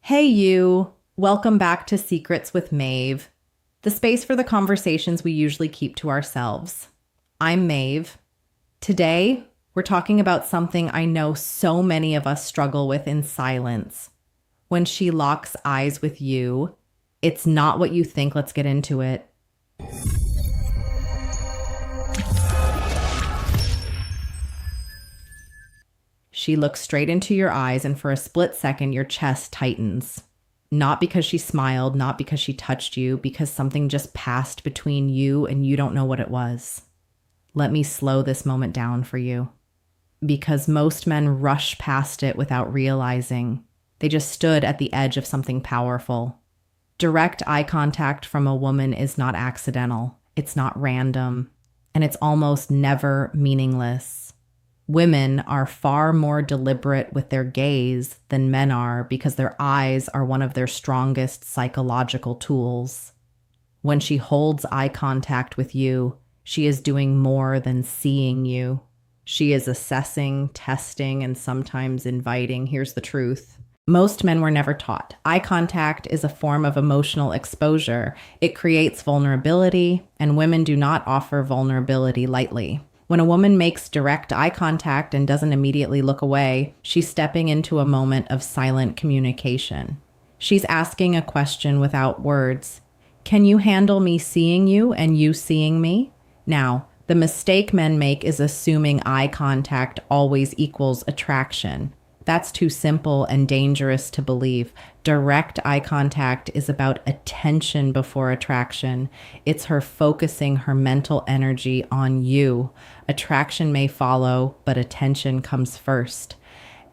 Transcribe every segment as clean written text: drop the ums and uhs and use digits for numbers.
Hey, you. Welcome back to Secrets with Maeve, the space for the conversations we usually keep to ourselves. I'm Maeve. Today, we're talking about something I know so many of us struggle with in silence. When she locks eyes with you, it's not what you think. Let's get into it. She looks straight into your eyes, and for a split second, your chest tightens. Not because she smiled, not because she touched you, because something just passed between you and you don't know what it was. Let me slow this moment down for you. Because most men rush past it without realizing. They just stood at the edge of something powerful. Direct eye contact from a woman is not accidental. It's not random. And it's almost never meaningless. Women are far more deliberate with their gaze than men are because their eyes are one of their strongest psychological tools. When she holds eye contact with you, she is doing more than seeing you. She is assessing, testing, and sometimes inviting. Here's the truth. Most men were never taught. Eye contact is a form of emotional exposure. It creates vulnerability, and women do not offer vulnerability lightly. When a woman makes direct eye contact and doesn't immediately look away, she's stepping into a moment of silent communication. She's asking a question without words. Can you handle me seeing you and you seeing me? Now, the mistake men make is assuming eye contact always equals attraction. That's too simple and dangerous to believe. Direct eye contact is about attention before attraction. It's her focusing her mental energy on you. Attraction may follow, but attention comes first.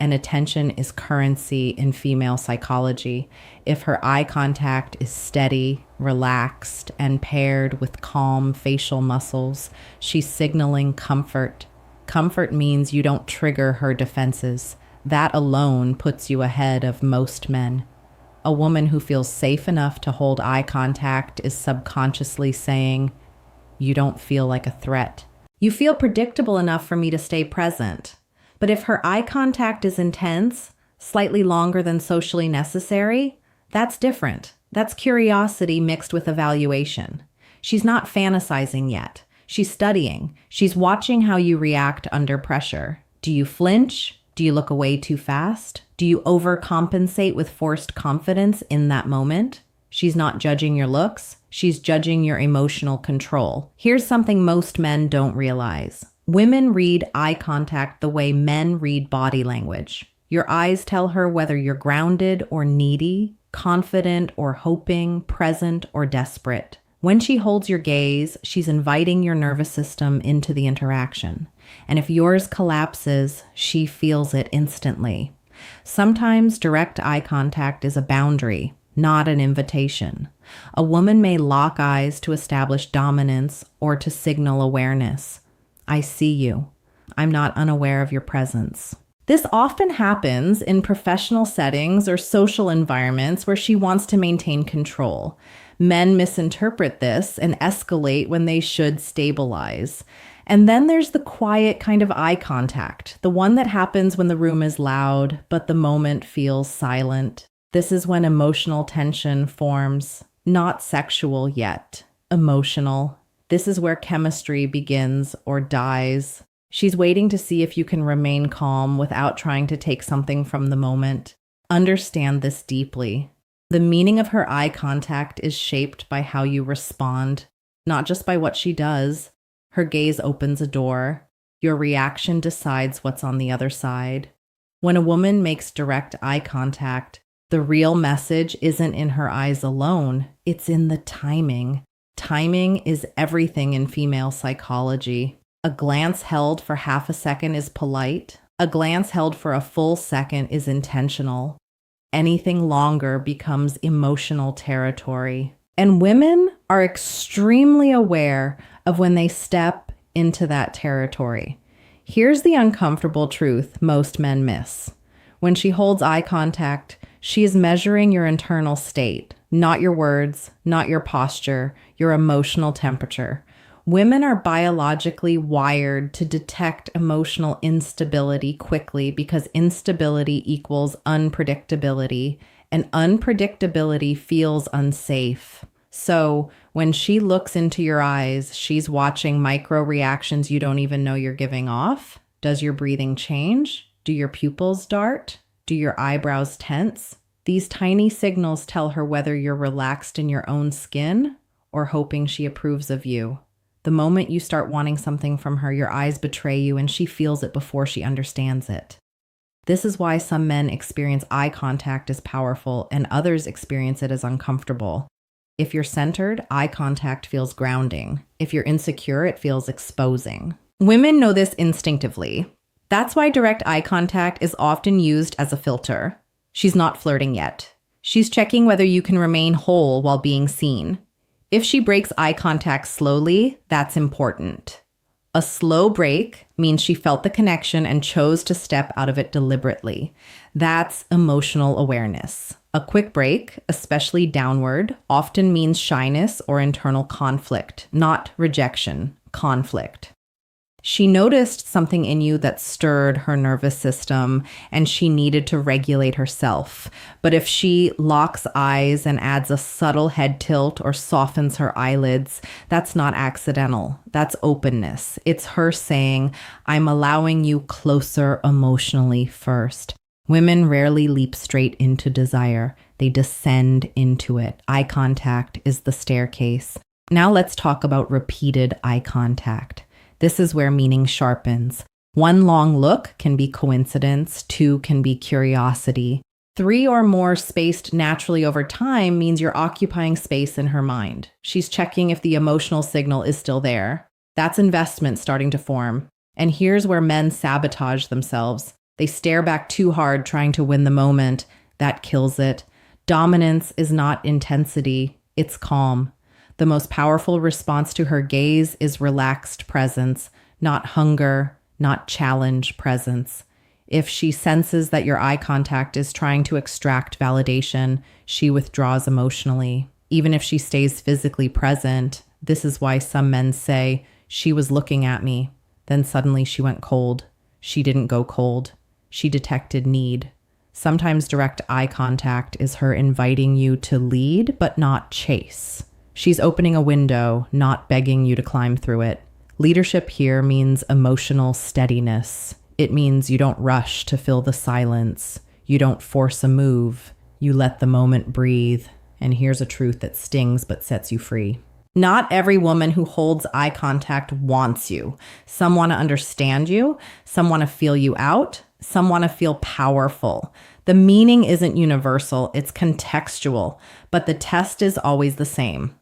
And attention is currency in female psychology. If her eye contact is steady, relaxed, and paired with calm facial muscles, she's signaling comfort. Comfort means you don't trigger her defenses. That alone puts you ahead of most men. A woman who feels safe enough to hold eye contact is subconsciously saying, "You don't feel like a threat. You feel predictable enough for me to stay present." But if her eye contact is intense, slightly longer than socially necessary, that's different. That's curiosity mixed with evaluation. She's not fantasizing yet. She's studying. She's watching how you react under pressure. Do you flinch? Do you look away too fast? Do you overcompensate with forced confidence in that moment? She's not judging your looks. She's judging your emotional control. Here's something most men don't realize. Women read eye contact the way men read body language. Your eyes tell her whether you're grounded or needy, confident or hoping, present or desperate. When she holds your gaze, she's inviting your nervous system into the interaction. And if yours collapses, she feels it instantly. Sometimes direct eye contact is a boundary, not an invitation. A woman may lock eyes to establish dominance or to signal awareness. I see you. I'm not unaware of your presence. This often happens in professional settings or social environments where she wants to maintain control. Men misinterpret this and escalate when they should stabilize. And then there's the quiet kind of eye contact, the one that happens when the room is loud, but the moment feels silent. This is when emotional tension forms, not sexual yet, emotional. This is where chemistry begins or dies. She's waiting to see if you can remain calm without trying to take something from the moment. Understand this deeply. The meaning of her eye contact is shaped by how you respond, not just by what she does. Her gaze opens a door. Your reaction decides what's on the other side. When a woman makes direct eye contact, the real message isn't in her eyes alone. It's in the timing. Timing is everything in female psychology. A glance held for half a second is polite. A glance held for a full second is intentional. Anything longer becomes emotional territory. And women are extremely aware of when they step into that territory. Here's the uncomfortable truth most men miss. When she holds eye contact, she is measuring your internal state, not your words, not your posture, your emotional temperature. Women are biologically wired to detect emotional instability quickly because instability equals unpredictability, and unpredictability feels unsafe. So when she looks into your eyes, she's watching micro reactions you don't even know you're giving off. Does your breathing change? Do your pupils dart? Do your eyebrows tense? These tiny signals tell her whether you're relaxed in your own skin or hoping she approves of you. The moment you start wanting something from her, your eyes betray you and she feels it before she understands it. This is why some men experience eye contact as powerful and others experience it as uncomfortable. If you're centered, eye contact feels grounding. If you're insecure, it feels exposing. Women know this instinctively. That's why direct eye contact is often used as a filter. She's not flirting yet. She's checking whether you can remain whole while being seen. If she breaks eye contact slowly, that's important. A slow break means she felt the connection and chose to step out of it deliberately. That's emotional awareness. A quick break, especially downward, often means shyness or internal conflict, not rejection, conflict. She noticed something in you that stirred her nervous system and she needed to regulate herself. But if she locks eyes and adds a subtle head tilt or softens her eyelids, that's not accidental. That's openness. It's her saying, I'm allowing you closer emotionally first. Women rarely leap straight into desire. They descend into it. Eye contact is the staircase. Now let's talk about repeated eye contact. This is where meaning sharpens. One long look can be coincidence, two can be curiosity. Three or more spaced naturally over time means you're occupying space in her mind. She's checking if the emotional signal is still there. That's investment starting to form. And here's where men sabotage themselves. They stare back too hard trying to win the moment. That kills it. Dominance is not intensity, it's calm. The most powerful response to her gaze is relaxed presence, not hunger, not challenge presence. If she senses that your eye contact is trying to extract validation, she withdraws emotionally. Even if she stays physically present, this is why some men say, she was looking at me. Then suddenly she went cold. She didn't go cold. She detected need. Sometimes direct eye contact is her inviting you to lead, but not chase. She's opening a window, not begging you to climb through it. Leadership here means emotional steadiness. It means you don't rush to fill the silence. You don't force a move. You let the moment breathe. And here's a truth that stings but sets you free. Not every woman who holds eye contact wants you. Some want to understand you. Some want to feel you out. Some want to feel powerful. The meaning isn't universal. It's contextual. But the test is always the same.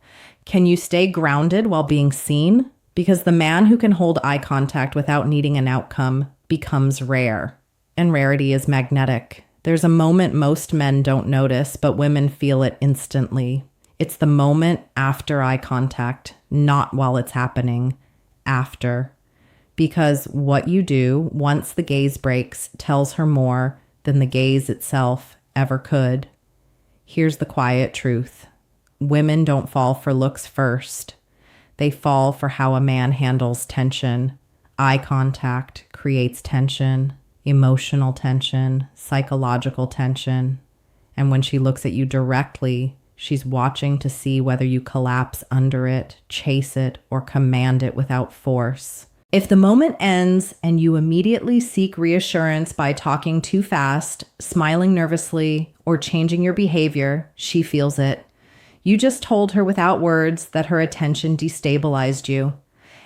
Can you stay grounded while being seen? Because the man who can hold eye contact without needing an outcome becomes rare. And rarity is magnetic. There's a moment most men don't notice, but women feel it instantly. It's the moment after eye contact, not while it's happening. After. Because what you do once the gaze breaks tells her more than the gaze itself ever could. Here's the quiet truth. Women don't fall for looks first. They fall for how a man handles tension. Eye contact creates tension, emotional tension, psychological tension. And when she looks at you directly, she's watching to see whether you collapse under it, chase it, or command it without force. If the moment ends and you immediately seek reassurance by talking too fast, smiling nervously, or changing your behavior, she feels it. You just told her without words that her attention destabilized you.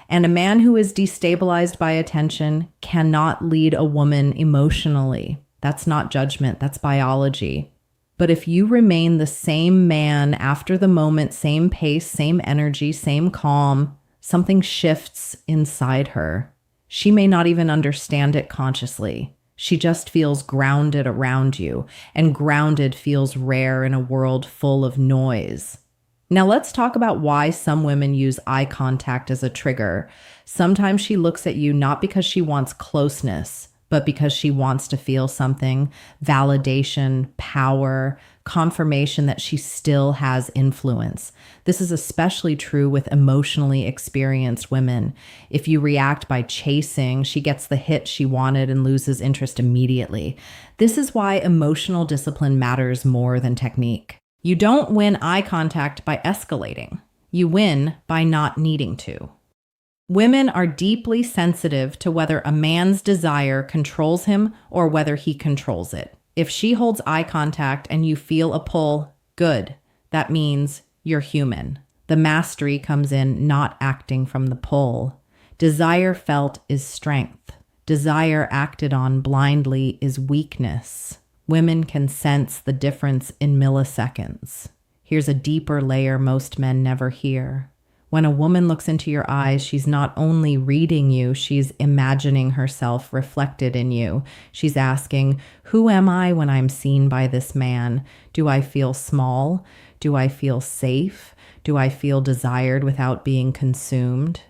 And a man who is destabilized by attention cannot lead a woman emotionally. That's not judgment, that's biology. But if you remain the same man after the moment, same pace, same energy, same calm, something shifts inside her. She may not even understand it consciously. She just feels grounded around you, and grounded feels rare in a world full of noise. Now let's talk about why some women use eye contact as a trigger. Sometimes she looks at you not because she wants closeness, but because she wants to feel something, validation, power, confirmation that she still has influence. This is especially true with emotionally experienced women. If you react by chasing, she gets the hit she wanted and loses interest immediately. This is why emotional discipline matters more than technique. You don't win eye contact by escalating. You win by not needing to. Women are deeply sensitive to whether a man's desire controls him or whether he controls it. If she holds eye contact and you feel a pull, good. That means you're human. The mastery comes in not acting from the pull. Desire felt is strength. Desire acted on blindly is weakness. Women can sense the difference in milliseconds. Here's a deeper layer most men never hear. When a woman looks into your eyes, she's not only reading you, she's imagining herself reflected in you. She's asking, who am I when I'm seen by this man? Do I feel small? Do I feel safe? Do I feel desired without being consumed?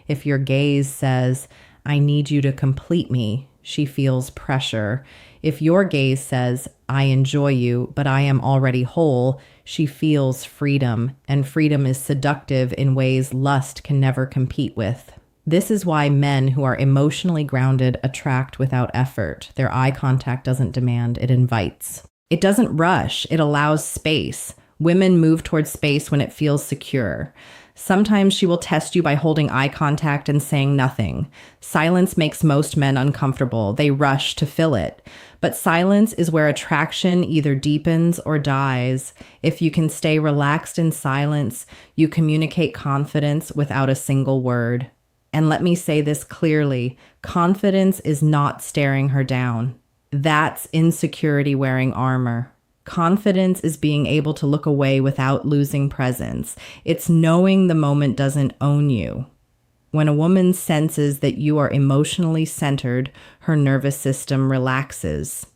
If your gaze says, I need you to complete me, she feels pressure. If your gaze says, I enjoy you, but I am already whole, she feels freedom, and freedom is seductive in ways lust can never compete with. This is why men who are emotionally grounded attract without effort. Their eye contact doesn't demand, it invites. It doesn't rush, it allows space. Women move towards space when it feels secure. Sometimes she will test you by holding eye contact and saying nothing. Silence makes most men uncomfortable. They rush to fill it. But silence is where attraction either deepens or dies. If you can stay relaxed in silence, you communicate confidence without a single word. And let me say this clearly, confidence is not staring her down. That's insecurity wearing armor. Confidence is being able to look away without losing presence. It's knowing the moment doesn't own you. When a woman senses that you are emotionally centered, her nervous system relaxes.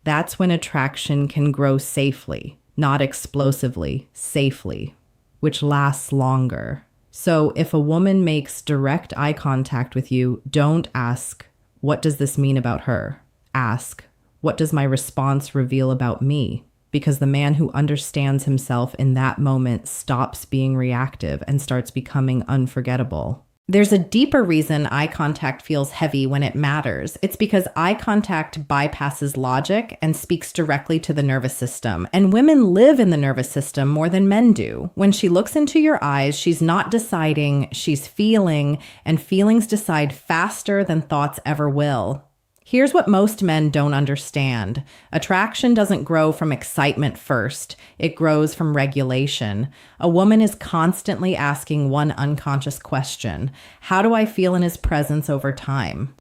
That's when attraction can grow safely, not explosively, safely, which lasts longer. So if a woman makes direct eye contact with you, don't ask, what does this mean about her? Ask, what does my response reveal about me? Because the man who understands himself in that moment stops being reactive and starts becoming unforgettable. There's a deeper reason eye contact feels heavy when it matters. It's because eye contact bypasses logic and speaks directly to the nervous system. And women live in the nervous system more than men do. When she looks into your eyes, she's not deciding, she's feeling, and feelings decide faster than thoughts ever will. Here's what most men don't understand. Attraction doesn't grow from excitement first. It grows from regulation. A woman is constantly asking one unconscious question. How do I feel in his presence over time?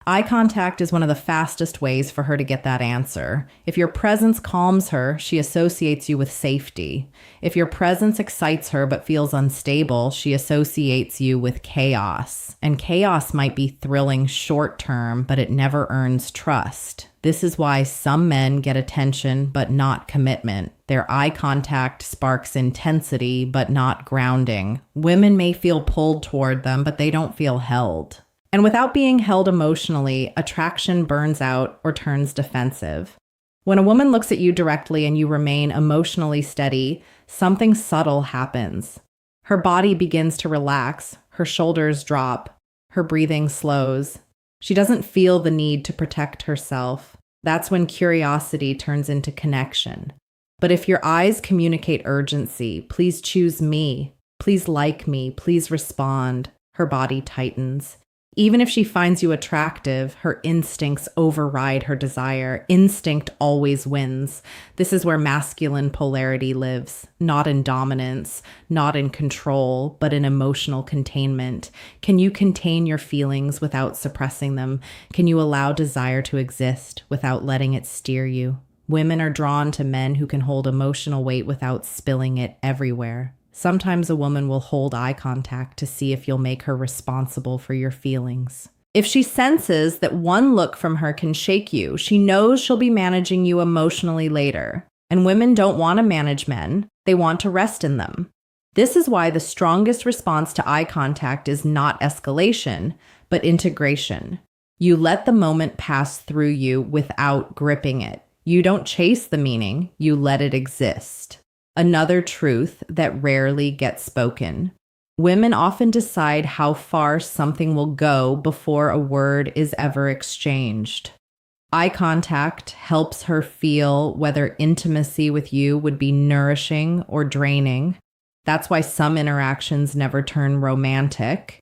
Eye contact is one of the fastest ways for her to get that answer. If your presence calms her, she associates you with safety. If your presence excites her but feels unstable, she associates you with chaos. And chaos might be thrilling short term, but it never earns trust. This is why some men get attention but not commitment. Their eye contact sparks intensity but not grounding. Women may feel pulled toward them, but they don't feel held. And without being held emotionally, attraction burns out or turns defensive. When a woman looks at you directly and you remain emotionally steady, something subtle happens. Her body begins to relax, her shoulders drop, her breathing slows. She doesn't feel the need to protect herself. That's when curiosity turns into connection. But if your eyes communicate urgency, please choose me, please like me, please respond, her body tightens. Even if she finds you attractive, her instincts override her desire. Instinct always wins. This is where masculine polarity lives, not in dominance, not in control, but in emotional containment. Can you contain your feelings without suppressing them? Can you allow desire to exist without letting it steer you? Women are drawn to men who can hold emotional weight without spilling it everywhere. Sometimes a woman will hold eye contact to see if you'll make her responsible for your feelings. If she senses that one look from her can shake you, she knows she'll be managing you emotionally later. And women don't want to manage men, they want to rest in them. This is why the strongest response to eye contact is not escalation, but integration. You let the moment pass through you without gripping it. You don't chase the meaning, you let it exist. Another truth that rarely gets spoken. Women often decide how far something will go before a word is ever exchanged. Eye contact helps her feel whether intimacy with you would be nourishing or draining. That's why some interactions never turn romantic.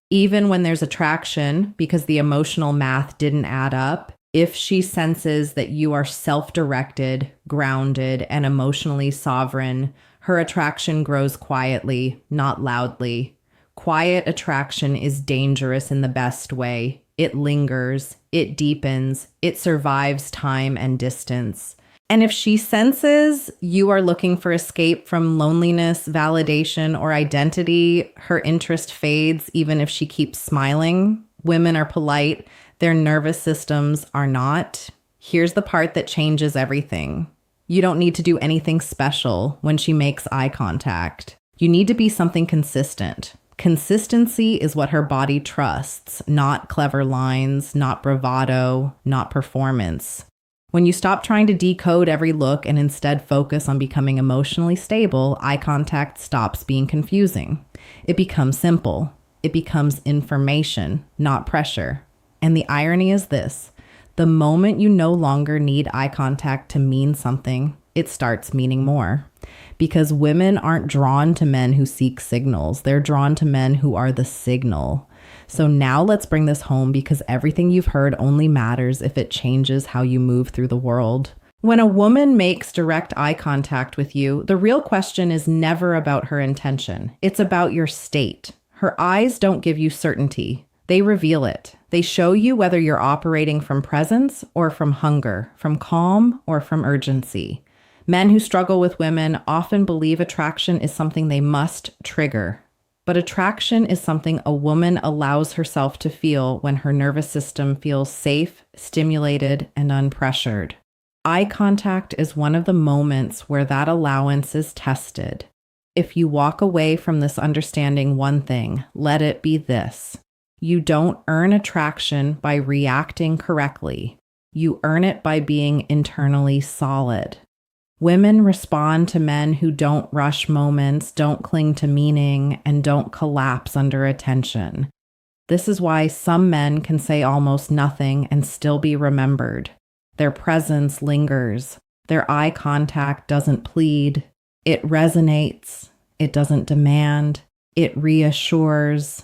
Even when there's attraction, because the emotional math didn't add up, if she senses that you are self-directed, grounded, and emotionally sovereign, her attraction grows quietly, not loudly. Quiet attraction is dangerous in the best way. It lingers, it deepens, it survives time and distance. And if she senses you are looking for escape from loneliness, validation, or identity, her interest fades even if she keeps smiling. Women are polite, their nervous systems are not. Here's the part that changes everything. You don't need to do anything special when she makes eye contact. You need to be something consistent. Consistency is what her body trusts, not clever lines, not bravado, not performance. When you stop trying to decode every look and instead focus on becoming emotionally stable, eye contact stops being confusing. It becomes simple. It becomes information, not pressure. And the irony is this: the moment you no longer need eye contact to mean something, it starts meaning more. Because women aren't drawn to men who seek signals. They're drawn to men who are the signal. So now let's bring this home, because everything you've heard only matters if it changes how you move through the world. When a woman makes direct eye contact with you, the real question is never about her intention. It's about your state. Her eyes don't give you certainty. They reveal it. They show you whether you're operating from presence or from hunger, from calm or from urgency. Men who struggle with women often believe attraction is something they must trigger. But attraction is something a woman allows herself to feel when her nervous system feels safe, stimulated, and unpressured. Eye contact is one of the moments where that allowance is tested. If you walk away from this understanding one thing, let it be this: you don't earn attraction by reacting correctly. You earn it by being internally solid. Women respond to men who don't rush moments, don't cling to meaning, and don't collapse under attention. This is why some men can say almost nothing and still be remembered. Their presence lingers. Their eye contact doesn't plead. It resonates. It doesn't demand. It reassures.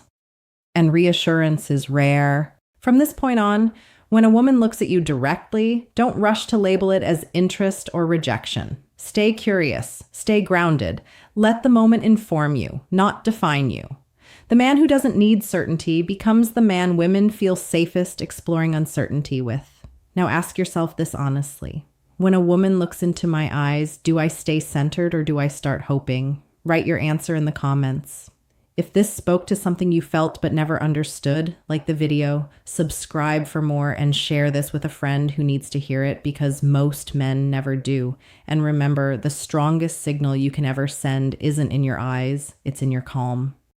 And reassurance is rare. From this point on, when a woman looks at you directly, don't rush to label it as interest or rejection. Stay curious, stay grounded. Let the moment inform you, not define you. The man who doesn't need certainty becomes the man women feel safest exploring uncertainty with. Now ask yourself this honestly. When a woman looks into my eyes, do I stay centered or do I start hoping? Write your answer in the comments. If this spoke to something you felt but never understood, like the video, subscribe for more and share this with a friend who needs to hear it, because most men never do. And remember, the strongest signal you can ever send isn't in your eyes, it's in your calm.